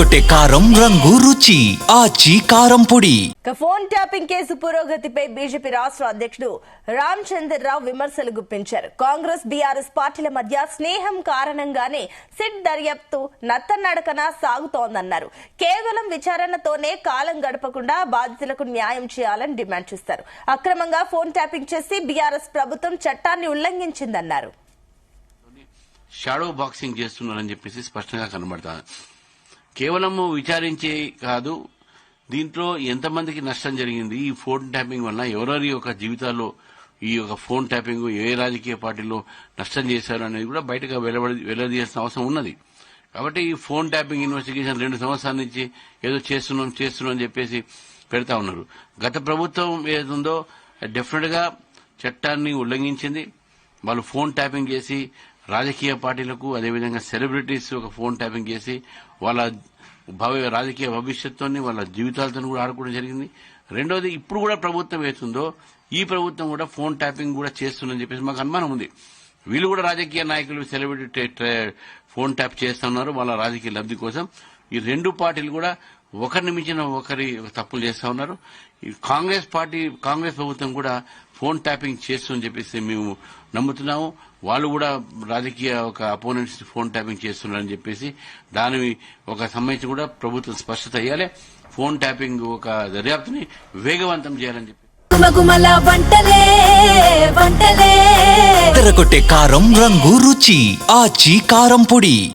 ఎర్రగొట్టే కారం రంగు రుచి ఆచి కారం పొడి. ఫోన్ ట్యాపింగ్ కేసు పురోగతిపై బీజేపీ రాష్ట్ర అధ్యక్షుడు రామచంద్రరావు విమర్శలు గుప్పించారు. కాంగ్రెస్ బీఆర్ఎస్ పార్టీల మధ్య స్నేహం కారణంగానే సిట్ దర్యాప్తు నత్తనడకన సాగుతోందన్నారు. కేవలం విచారణతోనే కాలం గడపకుండా బాధితులకు న్యాయం చేయాలని డిమాండ్ చేశారు. అక్రమంగా ఫోన్ ట్యాపింగ్ చేసి బీఆర్ఎస్ ప్రభుత్వం చట్టాన్ని ఉల్లంఘించిందన్నారు. షాడో బాక్సింగ్ చేస్తున్నారని చెప్పేసి స్పష్టంగా కనబడతాను. కేవలం విచారించే కాదు, దీంట్లో ఎంతమందికి నష్టం జరిగింది, ఈ ఫోన్ ట్యాపింగ్ వల్ల ఎవరెవరి యొక్క జీవితాల్లో ఈ యొక్క ఫోన్ ట్యాపింగ్ ఏ రాజకీయ పార్టీలో నష్టం చేశారు అనేది కూడా బయటగా వెల్లదీయాల్సిన అవసరం ఉన్నది. కాబట్టి ఈ ఫోన్ ట్యాపింగ్ ఇన్వెస్టిగేషన్ 2 సంవత్సరాల నుంచి ఏదో చేస్తున్నాం అని చెప్పేసి పెడతా ఉన్నారు. గత ప్రభుత్వం ఏదుందో డెఫినెట్ గా చట్టాన్ని ఉల్లంఘించింది. వాళ్ళు ఫోన్ ట్యాపింగ్ చేసి రాజకీయ పార్టీలకు, అదేవిధంగా సెలబ్రిటీస్ ఒక ఫోన్ ట్యాపింగ్ చేసి వాళ్ళ రాజకీయ భవిష్యత్తుతో వాళ్ళ జీవితాలతో కూడా ఆడుకోవడం జరిగింది. రెండోది, ఇప్పుడు కూడా ప్రభుత్వం ఏతుందో ఈ ప్రభుత్వం కూడా ఫోన్ ట్యాపింగ్ కూడా చేస్తుందని చెప్పేసి మాకు అనుమానం ఉంది. వీళ్ళు కూడా రాజకీయ నాయకులు సెలబ్రిటీ ఫోన్ ట్యాప్ చేస్తున్నారు వాళ్ళ రాజకీయ లబ్ధి కోసం. ఈ 2 పార్టీలు కూడా ఒకరిని మించిన ఒకరి తప్పులు చేస్తా ఉన్నారు. ఈ కాంగ్రెస్ ప్రభుత్వం కూడా ఫోన్ ట్యాపింగ్ చేస్తుందని చెప్పేసి మేము నమ్ముతున్నాము. వాళ్ళు కూడా రాజకీయ ఒక అపోనెంట్స్ ఫోన్ ట్యాపింగ్ చేస్తున్నారని చెప్పేసి దాని ఒక సంబంధించి కూడా ప్రభుత్వం స్పష్టత అయ్యాలి. ఫోన్ ట్యాపింగ్ ఒక దర్యాప్తుని వేగవంతం చేయాలని చెప్పి ఎర్రగొట్టే కారం రంగు రుచి ఆచి కారం పొడి.